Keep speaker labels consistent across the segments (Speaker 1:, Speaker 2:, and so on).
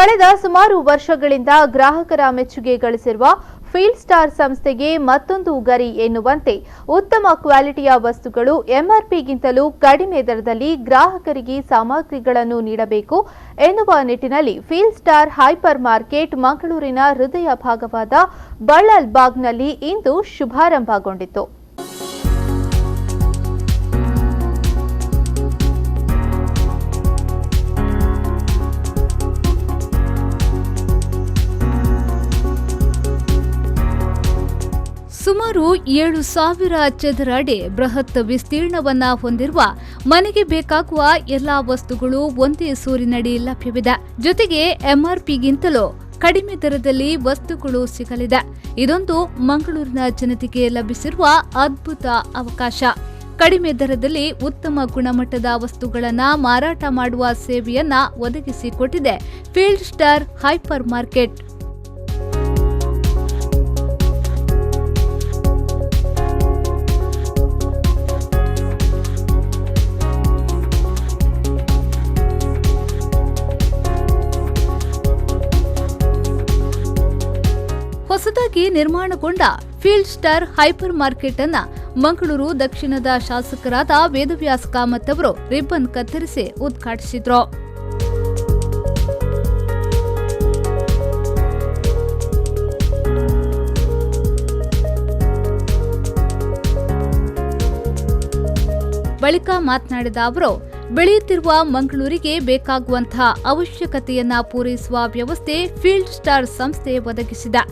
Speaker 1: ಕಳೆದ ಸುಮಾರು ವರ್ಷಗಳಿಂದ ಗ್ರಾಹಕರ ಮೆಚ್ಚುಗೆ ಗಳಿಸಿರುವ ಫೀಲ್ಡ್ ಸ್ಟಾರ್ ಸಂಸ್ಥೆಗೆ ಮತ್ತೊಂದು ಗರಿ ಎನ್ನುವಂತೆ ಉತ್ತಮ ಕ್ವಾಲಿಟಿಯ ವಸ್ತುಗಳು ಎಂಆರ್ಪಿಗಿಂತಲೂ ಕಡಿಮೆ ದರದಲ್ಲಿ ಗ್ರಾಹಕರಿಗೆ ಸಾಮಗ್ರಿಗಳನ್ನು ನೀಡಬೇಕು ಎನ್ನುವ ನಿಟ್ಟಿನಲ್ಲಿ ಫೀಲ್ಡ್ ಸ್ಟಾರ್ ಹೈಪರ್ ಮಾರ್ಕೆಟ್ ಮಂಗಳೂರಿನ ಹೃದಯ ಭಾಗವಾದ ಬಳ್ಳಾಲ್ ಬಾಗ್ನಲ್ಲಿ ಇಂದು ಶುಭಾರಂಭಗೊಂಡಿತು. ಸುಮಾರು 7,000 ಚದರ ಅಡಿ ಬೃಹತ್ ವಿಸ್ತೀರ್ಣವನ್ನ ಹೊಂದಿರುವ ಮನೆಗೆ ಬೇಕಾಗುವ ಎಲ್ಲಾ ವಸ್ತುಗಳು ಒಂದೇ ಸೂರಿನಡಿ ಲಭ್ಯವಿದೆ. ಜೊತೆಗೆ ಎಂಆರ್ಪಿಗಿಂತಲೂ ಕಡಿಮೆ ದರದಲ್ಲಿ ವಸ್ತುಗಳು ಸಿಗಲಿದೆ. ಇದೊಂದು ಮಂಗಳೂರಿನ ಜನತೆಗೆ ಲಭಿಸಿರುವ ಅದ್ಭುತ ಅವಕಾಶ. ಕಡಿಮೆ ದರದಲ್ಲಿ ಉತ್ತಮ ಗುಣಮಟ್ಟದ ವಸ್ತುಗಳನ್ನು ಮಾರಾಟ ಮಾಡುವ ಸೇವೆಯನ್ನ ಒದಗಿಸಿಕೊಟ್ಟಿದೆ ಫೀಲ್ಡ್ ಸ್ಟಾರ್ ಹೈಪರ್ ಮಾರ್ಕೆಟ್. ಹೊಸದಾಗಿ ನಿರ್ಮಾಣಗೊಂಡ ಫೀಲ್ಡ್ ಸ್ಟಾರ್ ಹೈಪರ್ ಮಾರ್ಕೆಟ್ ಅನ್ನ ಮಂಗಳೂರು ದಕ್ಷಿಣದ ಶಾಸಕರಾದ ವೇದವ್ಯಾಸ್ ಕಾಮತ್ ಅವರು ರಿಬ್ಬನ್ ಕತ್ತರಿಸಿ ಉದ್ಘಾಟಿಸಿದ್ರು. ಬಳಿಕ ಮಾತನಾಡಿದ ಅವರು, ಬೆಳೆಯುತ್ತಿರುವ ಮಂಗಳೂರಿಗೆ ಬೇಕಾಗುವಂತಹ ಅವಶ್ಯಕತೆಯನ್ನ ಪೂರೈಸುವ ವ್ಯವಸ್ಥೆ ಫೀಲ್ಡ್ ಸ್ಟಾರ್ ಸಂಸ್ಥೆ ಒದಗಿಸಿದೆ.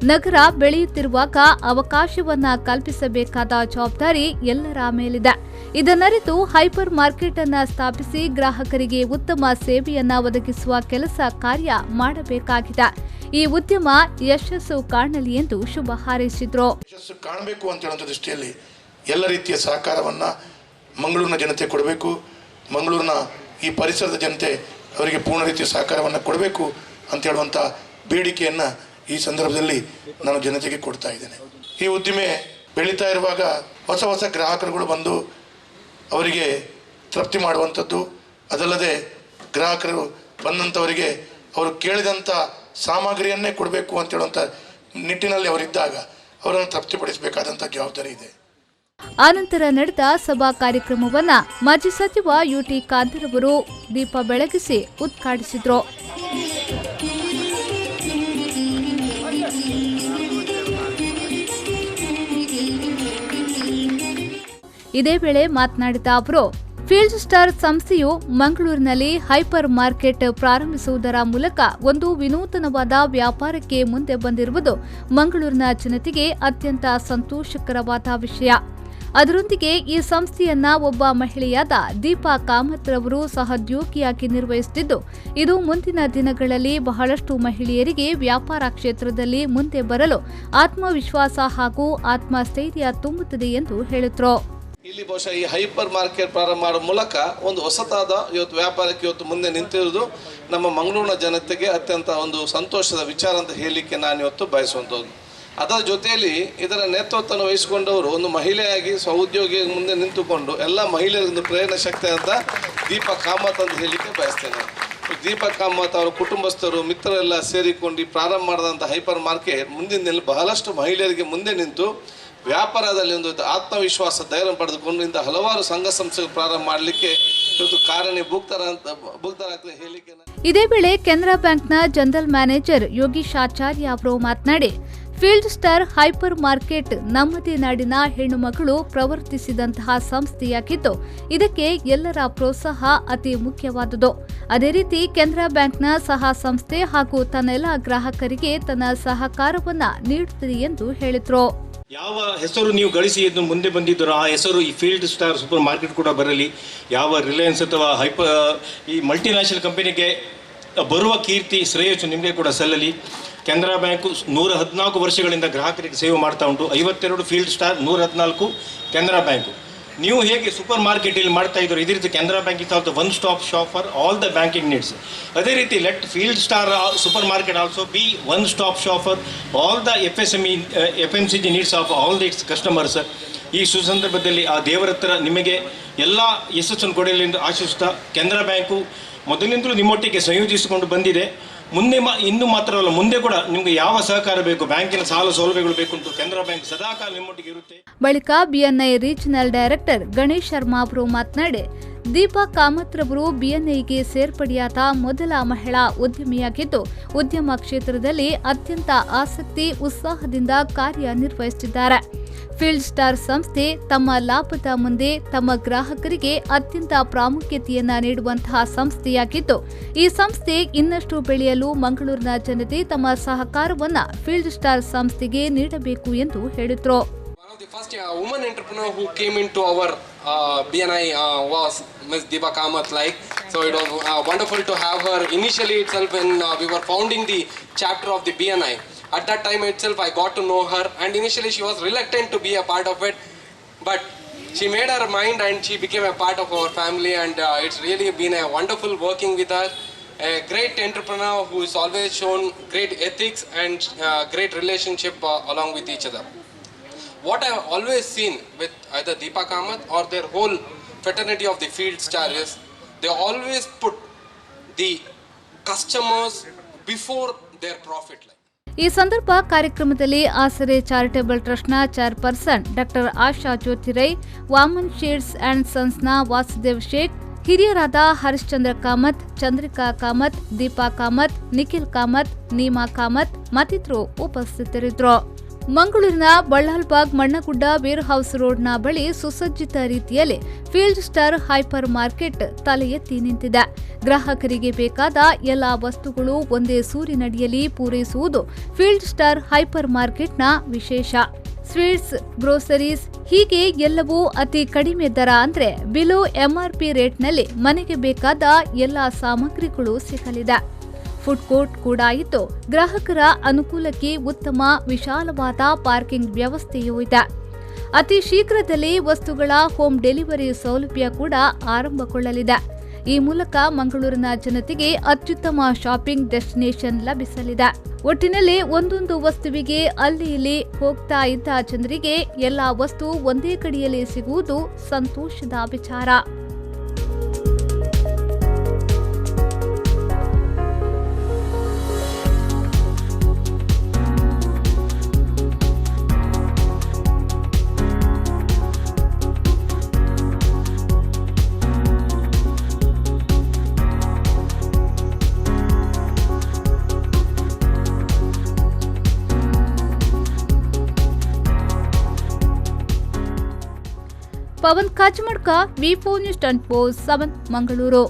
Speaker 1: ನಗರ ಬೆಳೆಯುತ್ತಿರುವಾಗ ಅವಕಾಶವನ್ನ ಕಲ್ಪಿಸಬೇಕಾದ ಜವಾಬ್ದಾರಿ ಎಲ್ಲರ ಮೇಲಿದೆ. ಇದನ್ನರಿತು ಹೈಪರ್ ಮಾರ್ಕೆಟ್ ಅನ್ನ ಸ್ಥಾಪಿಸಿ ಗ್ರಾಹಕರಿಗೆ ಉತ್ತಮ ಸೇವೆಯನ್ನ ಒದಗಿಸುವ ಕೆಲಸ ಕಾರ್ಯ ಮಾಡಬೇಕಾಗಿದೆ. ಈ ಉದ್ಯಮ ಯಶಸ್ಸು ಕಾಣಲಿ ಎಂದು ಶುಭ ಹಾರೈಸಿದ್ರು.
Speaker 2: ಯಶಸ್ಸು ಕಾಣಬೇಕು ಅಂತ ಹೇಳುವ ದೃಷ್ಟಿಯಲ್ಲಿ ಎಲ್ಲ ರೀತಿಯ ಸಹಕಾರವನ್ನ ಮಂಗಳೂರಿನ ಜನತೆ ಕೊಡಬೇಕು. ಮಂಗಳೂರಿನ ಈ ಪರಿಸರದ ಜನತೆ ಅವರಿಗೆ ಪೂರ್ಣ ರೀತಿಯ ಸಹಕಾರವನ್ನು ಕೊಡಬೇಕು ಅಂತ ಹೇಳುವಂಥ ಬೇಡಿಕೆಯನ್ನು ಈ ಸಂದರ್ಭದಲ್ಲಿ ನಾನು ಜನತೆಗೆ ಕೊಡ್ತಾ ಇದ್ದೇನೆ. ಈ ಉದ್ದಿಮೆ ಬೆಳೀತಾ ಇರುವಾಗ ಹೊಸ ಹೊಸ ಗ್ರಾಹಕರುಗಳು ಬಂದು ಅವರಿಗೆ ತೃಪ್ತಿ ಮಾಡುವಂಥದ್ದು, ಅದಲ್ಲದೆ ಗ್ರಾಹಕರು ಬಂದಂಥವರಿಗೆ ಅವರು ಕೇಳಿದಂಥ ಸಾಮಗ್ರಿಯನ್ನೇ ಕೊಡಬೇಕು ಅಂತ ಹೇಳುವಂಥ ನಿಟ್ಟಿನಲ್ಲಿ ಅವರಿದ್ದಾಗ ಅವರನ್ನು ತೃಪ್ತಿಪಡಿಸಬೇಕಾದಂಥ ಜವಾಬ್ದಾರಿ ಇದೆ.
Speaker 1: ಆನಂತರ ನಡೆದ ಸಭಾ ಕಾರ್ಯಕ್ರಮವನ್ನ ಮಾಜಿ ಸಚಿವ ಯುಟಿ ಖಾದರ್ ಅವರು ದೀಪ ಬೆಳಗಿಸಿ ಉದ್ಘಾಟಿಸಿದ್ರು. ಇದೇ ವೇಳೆ ಮಾತನಾಡಿದ ಅವರು, ಫೀಲ್ಡ್ ಸ್ಟಾರ್ ಸಂಸ್ಥೆಯು ಮಂಗಳೂರಿನಲ್ಲಿ ಹೈಪರ್ ಮಾರ್ಕೆಟ್ ಪ್ರಾರಂಭಿಸುವುದರ ಮೂಲಕ ಒಂದು ವಿನೂತನವಾದ ವ್ಯಾಪಾರಕ್ಕೆ ಮುಂದೆ ಬಂದಿರುವುದು ಮಂಗಳೂರಿನ ಜನತೆಗೆ ಅತ್ಯಂತ ಸಂತೋಷಕರವಾದ ವಿಷಯ. ಅದರೊಂದಿಗೆ ಈ ಸಂಸ್ಥೆಯನ್ನ ಒಬ್ಬ ಮಹಿಳೆಯಾದ ದೀಪಾ ಕಾಮತ್ ರವರು ಸಹೋದ್ಯೋಗಿಯಾಗಿ ನಿರ್ವಹಿಸುತ್ತಿದ್ದು, ಇದು ಮುಂದಿನ ದಿನಗಳಲ್ಲಿ ಬಹಳಷ್ಟು ಮಹಿಳೆಯರಿಗೆ ವ್ಯಾಪಾರ ಕ್ಷೇತ್ರದಲ್ಲಿ ಮುಂದೆ ಬರಲು ಆತ್ಮವಿಶ್ವಾಸ ಹಾಗೂ ಆತ್ಮಸ್ಥೈರ್ಯ ತುಂಬುತ್ತದೆ ಎಂದು ಹೇಳಿದ್ರು.
Speaker 3: ಇಲ್ಲಿ ಬಹುಶಃ ಈ ಹೈಪರ್ ಮಾರ್ಕೆಟ್ ಪ್ರಾರಂಭ ಮಾಡುವ ಮೂಲಕ ಒಂದು ಹೊಸತಾದ ಇವತ್ತು ವ್ಯಾಪಾರಕ್ಕೆ ಇವತ್ತು ಮುಂದೆ ನಿಂತಿರುವುದು ನಮ್ಮ ಮಂಗಳೂರಿನ ಜನತೆಗೆ ಅತ್ಯಂತ ಒಂದು ಸಂತೋಷದ ವಿಚಾರ ಅಂತ ಹೇಳಲಿಕ್ಕೆ ನಾನು ಇವತ್ತು ಬಯಸುವಂಥದ್ದು. ಅದರ ಜೊತೆಯಲ್ಲಿ ಇದರ ನೇತೃತ್ವವನ್ನು ವಹಿಸಿಕೊಂಡವರು ಒಂದು ಮಹಿಳೆಯಾಗಿ ಸ್ವಉದ್ಯೋಗಿ ಮುಂದೆ ನಿಂತುಕೊಂಡು ಎಲ್ಲ ಮಹಿಳೆಯರಿಗೊಂದು ಪ್ರೇರಣಾ ಶಕ್ತಿ ಅಂತ ದೀಪಾ ಕಾಮತ್ ಅಂತ ಹೇಳಲಿಕ್ಕೆ ಬಯಸ್ತೇನೆ. ದೀಪಾ ಕಾಮತ್ ಅವರ ಕುಟುಂಬಸ್ಥರು ಮಿತ್ರರೆಲ್ಲ ಸೇರಿಕೊಂಡು ಪ್ರಾರಂಭ ಮಾಡಿದಂಥ ಹೈಪರ್ ಮಾರ್ಕೆಟ್ ಮುಂದಿನ ದಿನ ಬಹಳಷ್ಟು ಮಹಿಳೆಯರಿಗೆ ಮುಂದೆ ನಿಂತು ವ್ಯಾಪಾರದಲ್ಲಿ ಒಂದು ಆತ್ಮವಿಶ್ವಾಸ ಧೈರ್ಯ ಪಡೆದುಕೊಂಡು ಇಂಥ ಹಲವಾರು ಸಂಘ ಸಂಸ್ಥೆಗಳು ಪ್ರಾರಂಭ ಮಾಡಲಿಕ್ಕೆ ಇವತ್ತು ಕಾರಣೀಭೂತರಾಗ್ತದೆ ಹೇಳಲಿಕ್ಕೆ.
Speaker 1: ಇದೇ ವೇಳೆ ಕೆನರಾ ಬ್ಯಾಂಕ್ನ ಜನರಲ್ ಮ್ಯಾನೇಜರ್ ಯೋಗೀಶ್ ಆಚಾರ್ಯ ಅವರು ಮಾತನಾಡಿ, ಫೀಲ್ಡ್ ಸ್ಟಾರ್ ಹೈಪರ್ ಮಾರ್ಕೆಟ್ ನಮ್ಮದೇ ನಾಡಿನ ಹೆಣ್ಣು ಮಕ್ಕಳು ಪ್ರವರ್ತಿಸಿದಂತಹ ಸಂಸ್ಥೆಯಾಗಿದ್ದು, ಇದಕ್ಕೆ ಎಲ್ಲರ ಪ್ರೋತ್ಸಾಹ ಅತಿ ಮುಖ್ಯವಾದುದು. ಅದೇ ರೀತಿ ಕೆನರಾ ಬ್ಯಾಂಕ್ನ ಸಹ ಸಂಸ್ಥೆ ಹಾಗೂ ತನ್ನೆಲ್ಲ ಗ್ರಾಹಕರಿಗೆ ತನ್ನ ಸಹಕಾರವನ್ನ ನೀಡುತ್ತದೆ ಎಂದು ಹೇಳಿದ್ರು.
Speaker 4: ಯಾವ ಹೆಸರು ನೀವು ಗಳಿಸಿ ಮುಂದೆ ಬಂದಿದ್ದರೋ ಆ ಹೆಸರು ಈ ಫೀಲ್ಡ್ ಸ್ಟಾರ್ ಸೂಪರ್ ಮಾರ್ಕೆಟ್ ಕೂಡ ಬರಲಿ. ಯಾವ ರಿಲಯನ್ಸ್ ಅಥವಾ ಈ ಮಲ್ಟಿನ್ಯಾಷನಲ್ ಕಂಪನಿಗೆ ಬರುವ ಕೀರ್ತಿ ಶ್ರೇಯಸ್ಸು ನಿಮಗೆ ಕೂಡ ಸಲ್ಲಲಿ. ಕೆನರಾ ಬ್ಯಾಂಕು 114 ವರ್ಷಗಳಿಂದ ಗ್ರಾಹಕರಿಗೆ ಸೇವೆ ಮಾಡ್ತಾ ಉಂಟು. 52 ಫೀಲ್ಡ್ ಸ್ಟಾರ್, 114 ಕೆನರಾ ಬ್ಯಾಂಕು. ನೀವು ಹೇಗೆ ಸೂಪರ್ ಮಾರ್ಕೆಟಲ್ಲಿ ಮಾಡ್ತಾ ಇದ್ರು, ಇದೇ ರೀತಿ Canara bank is also one stop shop for all the banking needs. ಅದೇ ರೀತಿ let field star super market also be one stop shop for all the FMCG needs of all the it's customers. ಈ ಸುಸಂದರ್ಭದಲ್ಲಿ ಆ ದೇವರ ಹತ್ರ ನಿಮಗೆ ಎಲ್ಲ ಯಶಸ್ಸನ್ನು ಕೊಡಲಿ ಎಂದು ಆಶಿಸುತ್ತಾ, ಕೆನರಾ ಬ್ಯಾಂಕು ಮೊದಲಿನಿಂದಲೂ ನಿಮ್ಮೊಟ್ಟಿಗೆ ಸಂಯೋಜಿಸಿಕೊಂಡು ಬಂದಿದೆ. ಮುಂದೆ ಇನ್ನು ಮಾತ್ರವಲ್ಲ ಮುಂದೆ ಕೂಡ ನಿಮಗೆ ಯಾವ ಸಹಕಾರ ಬೇಕು, ಬ್ಯಾಂಕಿನ ಸಾಲ ಸೌಲಭ್ಯಗಳು ಬೇಕು ಅಂತ ಕೆನರಾ ಬ್ಯಾಂಕ್ ಸದಾಕಾಲ ನಿಮ್ಮೊಟ್ಟಿಗೆ ಇರುತ್ತೆ.
Speaker 1: ಬಳಿಕ ಬಿಎನ್ಐ ರೀಜನಲ್ ಡೈರೆಕ್ಟರ್ ಗಣೇಶ್ ಶರ್ಮಾ ಅವರು ಮಾತನಾಡಿ, ದೀಪಾ ಕಾಮತ್ ರವರು ಬಿಎನ್ಐಗೆ ಸೇರ್ಪಡೆಯಾದ ಮೊದಲ ಮಹಿಳಾ ಉದ್ಯಮಿಯಾಗಿದ್ದು, ಉದ್ಯಮ ಕ್ಷೇತ್ರದಲ್ಲಿ ಅತ್ಯಂತ ಆಸಕ್ತಿ ಉತ್ಸಾಹದಿಂದ ಕಾರ್ಯನಿರ್ವಹಿಸುತ್ತಿದ್ದಾರೆ. ಫೀಲ್ಡ್ ಸ್ಟಾರ್ ಸಂಸ್ಥೆ ತಮ್ಮ ಲಾಭದ ಮುಂದೆ ತಮ್ಮ ಗ್ರಾಹಕರಿಗೆ ಅತ್ಯಂತ ಪ್ರಾಮುಖ್ಯತೆಯನ್ನ ನೀಡುವಂತಹ ಸಂಸ್ಥೆಯಾಗಿದ್ದು, ಈ ಸಂಸ್ಥೆ ಇನ್ನಷ್ಟು ಬೆಳೆಯಲು ಮಂಗಳೂರಿನ ಜನತೆ ತಮ್ಮ ಸಹಕಾರವನ್ನ ಫೀಲ್ಡ್ ಸ್ಟಾರ್ ಸಂಸ್ಥೆಗೆ ನೀಡಬೇಕು ಎಂದು ಹೇಳಿದರು.
Speaker 5: One of the first woman entrepreneur who came into our BNI was Ms. Deepa Kamath. So it was wonderful to have her initially itself when we were founding the chapter of the BNI. At that time itself I got to know her, and initially she was reluctant to be a part of it, but she made her mind and she became a part of our family, and it's really been a wonderful working with her. A great entrepreneur who has always shown great ethics and great relationship along with each other. What I have always seen with either Deepa Kamath or their whole fraternity of the Field Star is they always put the customers before their profit.
Speaker 1: ಈ ಸಂದರ್ಭ ಕಾರ್ಯಕ್ರಮದಲ್ಲಿ ಆಸರೆ charitable ಟ್ರಸ್ಟ್ನ chairperson doctor Asha Jyothirai, Vaman shades and ಸನ್ಸ್ನ ವಾಸುದೇವ್ ಶೇಖ್, ಹಿರಿಯರಾದ ಹರಿಶ್ಚಂದ್ರ ಕಾಮತ್, ಚಂದ್ರಿಕಾ ಕಾಮತ್, ದೀಪಾ ಕಾಮತ್, ನಿಖಿಲ್ ಕಾಮತ್, ನೀಮಾ ಕಾಮತ್ ಮತ್ತಿತರರು ಉಪಸ್ಥಿತರಿದ್ದರು. ಮಂಗಳೂರಿನ ಬಳ್ಳಾಲ್ಬಾಗ್ ಮಣ್ಣಗುಡ್ಡ ವೇರ್ ಹೌಸ್ ರೋಡ್ನ ಬಳಿ ಸುಸಜ್ಜಿತ ರೀತಿಯಲ್ಲಿ ಫೀಲ್ಡ್ ಸ್ಟಾರ್ ಹೈಪರ್ ಮಾರ್ಕೆಟ್ ತಲೆ ಎತ್ತಿ ನಿಂತಿದೆ. ಗ್ರಾಹಕರಿಗೆ ಬೇಕಾದ ಎಲ್ಲಾ ವಸ್ತುಗಳು ಒಂದೇ ಸೂರಿನಡಿಯಲ್ಲಿ ಪೂರೈಸುವುದು ಫೀಲ್ಡ್ ಸ್ಟಾರ್ ಹೈಪರ್ ಮಾರ್ಕೆಟ್ನ ವಿಶೇಷ. ಸ್ವೀಟ್ಸ್, ಗ್ರೋಸರೀಸ್ ಹೀಗೆ ಎಲ್ಲವೂ ಅತಿ ಕಡಿಮೆ ದರ ಅಂದ್ರೆ ಬಿಲೋ ಎಂಆರ್ಪಿ ರೇಟ್ನಲ್ಲಿ ಮನೆಗೆ ಬೇಕಾದ ಎಲ್ಲಾ ಸಾಮಗ್ರಿಗಳು ಸಿಗಲಿದೆ. ಫುಡ್ ಕೋರ್ಟ್ ಕೂಡ ಇದ್ದು ಗ್ರಾಹಕರ ಅನುಕೂಲಕ್ಕೆ ಉತ್ತಮ ವಿಶಾಲವಾದ ಪಾರ್ಕಿಂಗ್ ವ್ಯವಸ್ಥೆಯೂ ಇದೆ. ಅತಿ ಶೀಘ್ರದಲ್ಲೇ ವಸ್ತುಗಳ ಹೋಮ್ ಡೆಲಿವರಿ ಸೌಲಭ್ಯ ಕೂಡ ಆರಂಭಗೊಳ್ಳಲಿದೆ. ಈ ಮೂಲಕ ಮಂಗಳೂರಿನ ಜನತೆಗೆ ಅತ್ಯುತ್ತಮ ಶಾಪಿಂಗ್ ಡೆಸ್ಟಿನೇಷನ್ ಲಭಿಸಲಿದೆ. ಒಟ್ಟಿನಲ್ಲಿ ಒಂದೊಂದು ವಸ್ತುವಿಗೆ ಅಲ್ಲಿ ಇಲ್ಲಿ ಹೋಗ್ತಾ ಇದ್ದ ಜನರಿಗೆ ಎಲ್ಲಾ ವಸ್ತು ಒಂದೇ ಕಡೆಯಲ್ಲಿ ಸಿಗುವುದು ಸಂತೋಷದ ವಿಚಾರ. ಪವನ್ ಕಾಚಮಡ್ಕ, ವಿ4 ನ್ಯೂಸ್ 24/7 ಮಂಗಳೂರು.